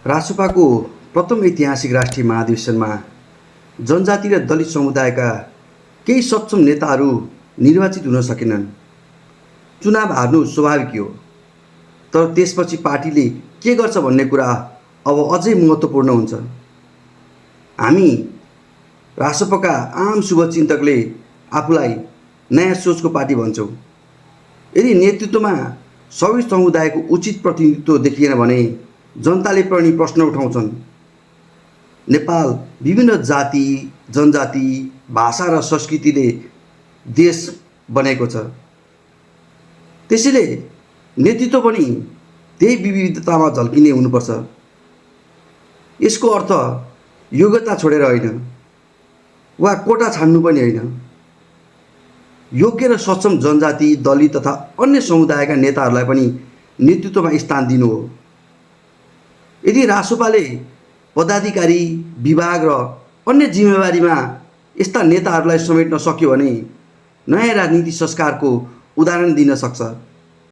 रासोपाको प्रथम ऐतिहासिक राष्ट्रिय महाधिवेशनमा जनजाति र दलित समुदायका केही सक्षम नेताहरू निर्वाचित हुन सकेनन्। चुनाव हार्नु स्वाभाविक हो, तर त्यसपछि पार्टीले के गर्छ भन्ने कुरा अब अझै महत्त्वपूर्ण हुन्छ। हामी रासोपाका आम शुभचिन्तकले आफूलाई नयाँ सोचको पार्टी भन्छौँ। यदि नेतृत्वमा सबै समुदायको उचित प्रतिनिधित्व देखिएन भने जनताले पनि प्रश्न उठाउँछन्। नेपाल विभिन्न जाति, जनजाति, भाषा र संस्कृतिले देश बनेको छ। त्यसैले नेतृत्व पनि त्यही विविधतामा झल्किने हुनुपर्छ। यसको अर्थ योग्यता छोडेर होइन वा कोटा छान्नु पनि होइन। योग्य र सक्षम जनजाति, दलित तथा अन्य समुदायका नेताहरूलाई पनि नेतृत्वमा स्थान दिनु हो। यदि रासोपाले पदाधिकारी, विभाग र अन्य जिम्मेवारीमा यस्ता नेताहरूलाई समेट्न सक्यो भने नयाँ राजनीति संस्कारको उदाहरण दिन सक्छ।